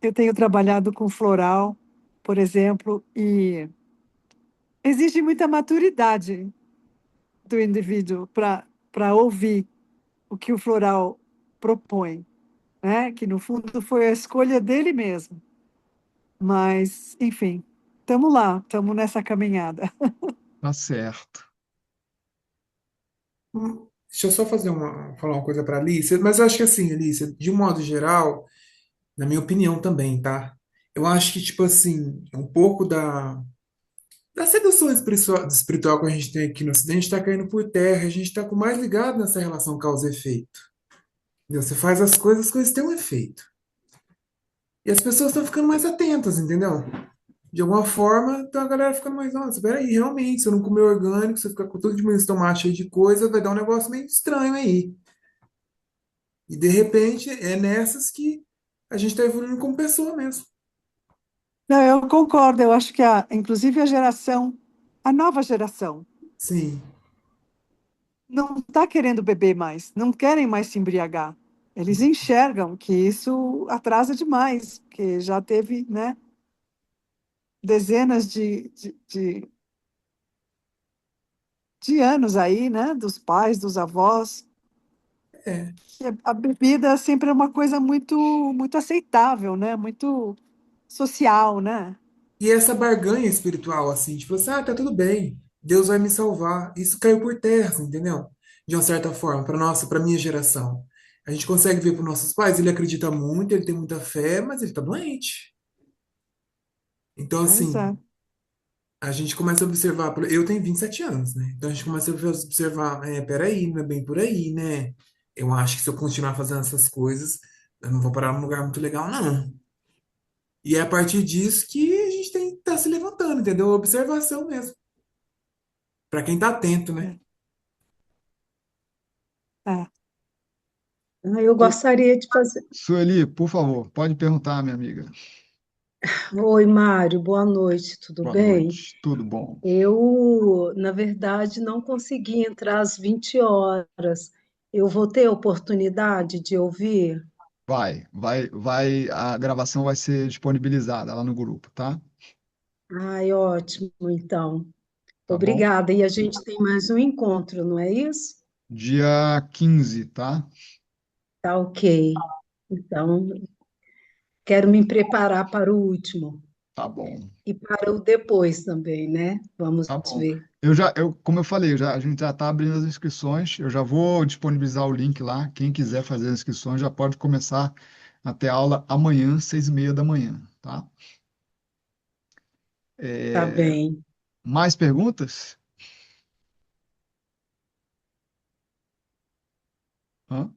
Eu tenho trabalhado com floral, por exemplo, e exige muita maturidade do indivíduo para ouvir o que o floral propõe, né? Que no fundo foi a escolha dele mesmo. Mas, enfim, estamos lá, estamos nessa caminhada. Tá certo. Deixa eu só falar uma coisa para a Alice, mas eu acho que assim, Alice, de um modo geral, na minha opinião também, tá? eu acho que, tipo assim, um pouco da sedução espiritual que a gente tem aqui no Ocidente está caindo por terra. A gente está com mais ligado nessa relação causa e efeito. Entendeu? Você faz as coisas têm um efeito. E as pessoas estão ficando mais atentas, entendeu? De alguma forma, então a galera fica mais, nossa, peraí, realmente, se eu não comer orgânico, se eu ficar com todo de manhã tomate cheio de coisa, vai dar um negócio meio estranho aí. E de repente, é nessas que a gente está evoluindo como pessoa mesmo. Não, eu concordo, eu acho que inclusive a nova geração, Sim. não está querendo beber mais, não querem mais se embriagar. Eles enxergam que isso atrasa demais, que já teve, né, dezenas de anos aí, né, dos pais, dos avós, É. que a bebida sempre é uma coisa muito aceitável, né, muito social, né? E essa barganha espiritual, assim, tipo assim, tá tudo bem, Deus vai me salvar. Isso caiu por terra, entendeu? De uma certa forma, para nossa, para minha geração. A gente consegue ver para nossos pais, ele acredita muito, ele tem muita fé, mas ele tá doente. Então, Pois assim, é. a gente começa a observar, eu tenho 27 anos, né? Então a gente começa a observar, peraí, não é bem por aí, né? Eu acho que se eu continuar fazendo essas coisas, eu não vou parar num lugar muito legal, não. E é a partir disso que a gente tem que estar se levantando, entendeu? Observação mesmo. Para quem tá atento, né? É. Eu Su- gostaria de fazer. Sueli, por favor, pode perguntar, minha amiga. Oi, Mário, boa noite, tudo Boa bem? noite, tudo bom? Eu, na verdade, não consegui entrar às 20 horas. Eu vou ter a oportunidade de ouvir? A gravação vai ser disponibilizada lá no grupo, tá? Ai, ótimo, então. Tá bom? Obrigada. E a gente tem mais um encontro, não é isso? Dia 15, tá? Tá ok. Então, quero me preparar para o último Tá bom, e para o depois também, né? Vamos tá bom. ver. Como eu falei, a gente já tá abrindo as inscrições. Eu já vou disponibilizar o link lá. Quem quiser fazer as inscrições já pode começar a ter aula amanhã, 6:30 da manhã, tá? Tá É, bem. mais perguntas? Hã?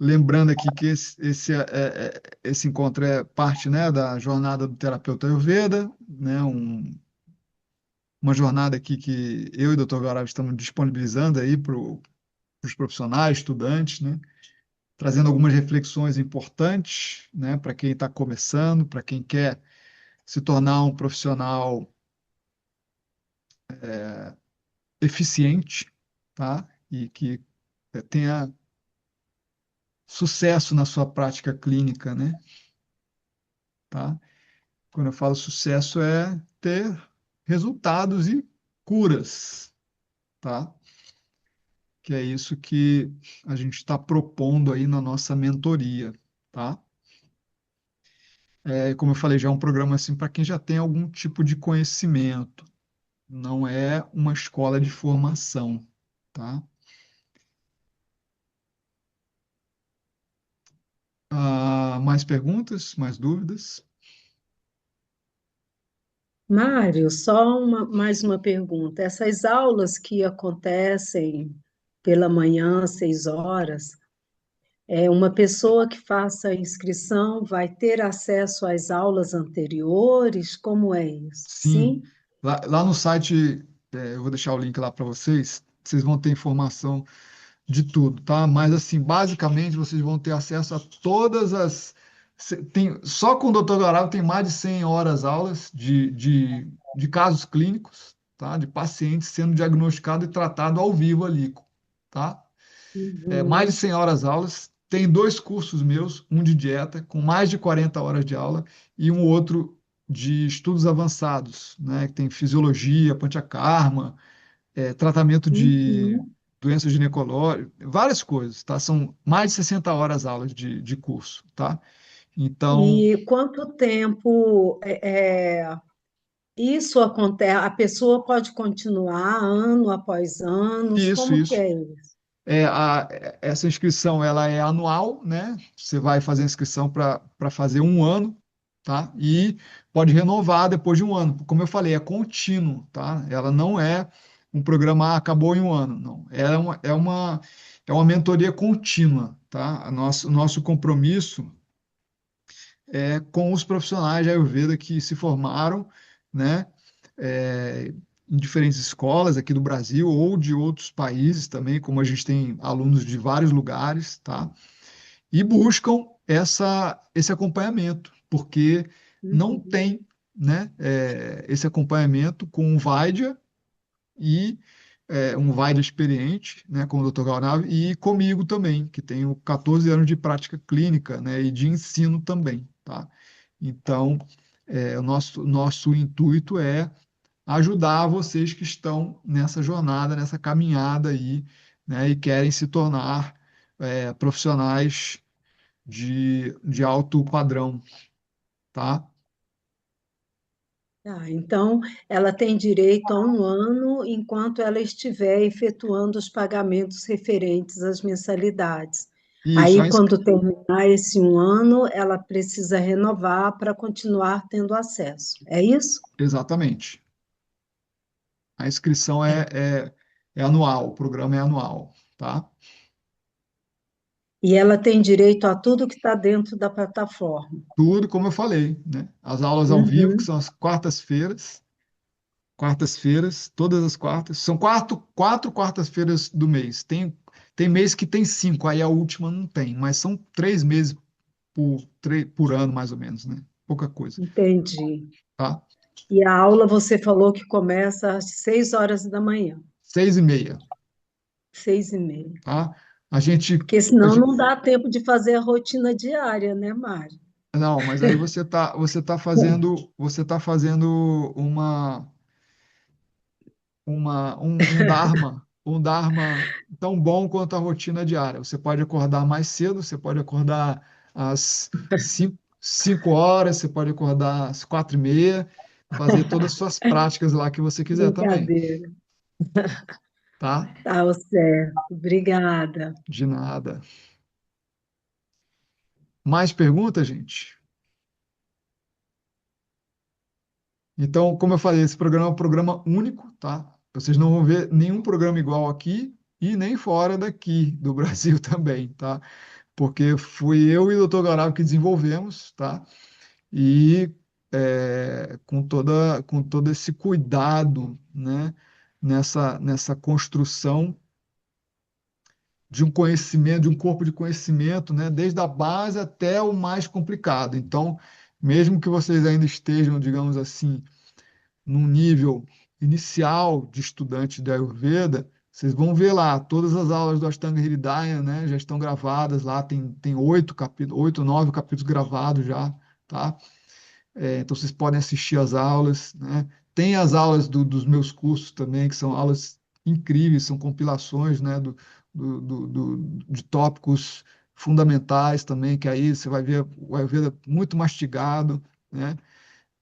Lembrando aqui que esse encontro é parte, né, da jornada do terapeuta Ayurveda, né, uma jornada aqui que eu e o Dr. Gaurav estamos disponibilizando aí para os profissionais, estudantes, né, trazendo algumas reflexões importantes, né, para quem está começando, para quem quer se tornar um profissional eficiente, tá, e que tenha sucesso na sua prática clínica, né, tá? Quando eu falo sucesso é ter resultados e curas, tá? Que é isso que a gente está propondo aí na nossa mentoria, tá? Como eu falei, já é um programa assim para quem já tem algum tipo de conhecimento, não é uma escola de formação, tá? Mais perguntas? Mais dúvidas? Mário, só mais uma pergunta. Essas aulas que acontecem pela manhã, 6 horas, uma pessoa que faça a inscrição vai ter acesso às aulas anteriores? Como é isso? Sim. Sim? Lá no site, eu vou deixar o link lá para vocês, vocês vão ter informação de tudo, tá? Mas assim, basicamente vocês vão ter acesso a todas as só com o Dr. Garal tem mais de 100 horas aulas de casos clínicos, tá? De pacientes sendo diagnosticado e tratado ao vivo ali, tá? Mais de Uhum. 100 horas aulas. Tem dois cursos meus, um de dieta com mais de 40 horas de aula e um outro de estudos avançados, né? Que tem fisiologia, panchakarma, tratamento de Uhum. doenças ginecológicas, várias coisas, tá? São mais de 60 horas aulas de curso, tá? Então, E quanto tempo isso acontece? A pessoa pode continuar ano após anos? isso, Como que isso. é isso? essa inscrição ela é anual, né? Você vai fazer a inscrição para fazer um ano, tá? E pode renovar depois de um ano. Como eu falei, é contínuo, tá? Ela não é um programa acabou em um ano, não. É uma mentoria contínua, tá? O nosso compromisso com os profissionais de Ayurveda que se formaram, né, é, em diferentes escolas aqui do Brasil ou de outros países também, como a gente tem alunos de vários lugares, tá? E buscam esse acompanhamento, porque não Uhum. tem, né, esse acompanhamento com o Vaidya e um Vaidya experiente, né, com o Dr. Gaurav, e comigo também, que tenho 14 anos de prática clínica, né, e de ensino também, tá? Então, o nosso intuito é ajudar vocês que estão nessa jornada, nessa caminhada aí, né, e querem se tornar profissionais de alto padrão, tá? Então, ela tem direito a um ano enquanto ela estiver efetuando os pagamentos referentes às mensalidades. Isso, Aí, quando terminar esse um ano, ela precisa renovar para continuar tendo acesso. É isso? exatamente. A inscrição é anual, o programa é anual, tá? E ela tem direito a tudo que está dentro da plataforma. Tudo como eu falei, né? As aulas ao vivo, que Uhum. são as quartas-feiras, todas as quartas. São quatro quartas-feiras do mês. Tem mês que tem cinco, aí a última não tem, mas são 3 meses por ano, mais ou menos, né? Pouca coisa, Entendi. tá? E a aula você falou que começa às 6 horas da manhã, 6h30, 6h30. tá? A gente, Porque a senão gente- não dá tempo de fazer a rotina diária, né, Mari? não, mas aí você tá fazendo um Dharma tão bom quanto a rotina diária. Você pode acordar mais cedo, você pode acordar às 5 horas, você pode acordar às 4h30, fazer todas as suas práticas lá que você quiser também, Brincadeira. tá? Tá certo. Obrigada. De nada. Mais perguntas, gente? Então, como eu falei, esse programa é um programa único, tá? Vocês não vão ver nenhum programa igual aqui e nem fora daqui do Brasil também, tá? Porque fui eu e o Dr. Garabo que desenvolvemos, tá? E com todo esse cuidado, né? Nessa construção de um conhecimento, de um corpo de conhecimento, né? Desde a base até o mais complicado. Então, mesmo que vocês ainda estejam, digamos assim, num nível inicial de estudante da Ayurveda, vocês vão ver lá, todas as aulas do Ashtanga Hridaya, né, já estão gravadas lá, tem 8 capítulos, 8, 9 capítulos gravados já, tá? Então vocês podem assistir as aulas, né? Tem as aulas dos meus cursos também, que são aulas incríveis, são compilações, né, de tópicos fundamentais também, que aí você vai ver o Ayurveda muito mastigado, né?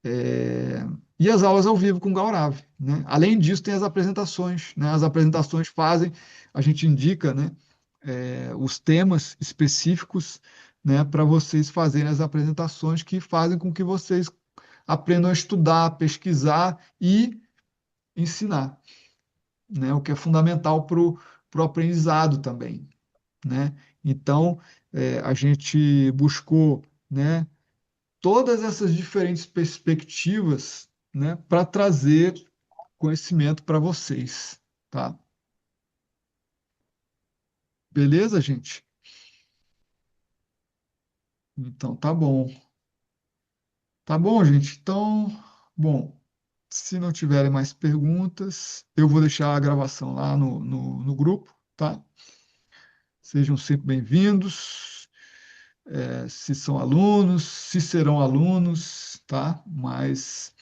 É, e as aulas ao vivo com o Gaurav, né? Além disso, tem as apresentações, né? As apresentações fazem, a gente indica, né? Os temas específicos, né? Para vocês fazerem as apresentações que fazem com que vocês aprendam a estudar, pesquisar e ensinar, né? O que é fundamental para o aprendizado também, né? Então, a gente buscou, né? Todas essas diferentes perspectivas, né, para trazer conhecimento para vocês, tá? Beleza, gente? Então tá bom. Tá bom, gente? Então, bom, se não tiverem mais perguntas, eu vou deixar a gravação lá no grupo, tá? Sejam sempre bem-vindos. Se são alunos, se serão alunos, tá? Mas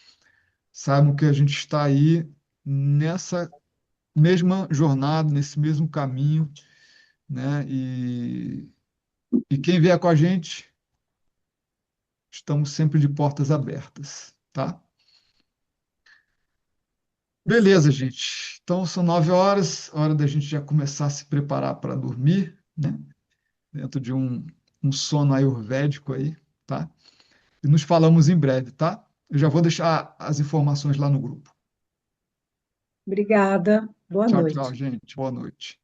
saibam que a gente está aí nessa mesma jornada, nesse mesmo caminho, né? E quem vier com a gente, estamos sempre de portas abertas, tá? Beleza, gente. Então são 9 horas, hora da gente já começar a se preparar para dormir, né? Dentro de um sono ayurvédico aí, tá? E nos falamos em breve, tá? Eu já vou deixar as informações lá no grupo. Obrigada. Boa Tchau, tchau, noite. gente. Boa noite.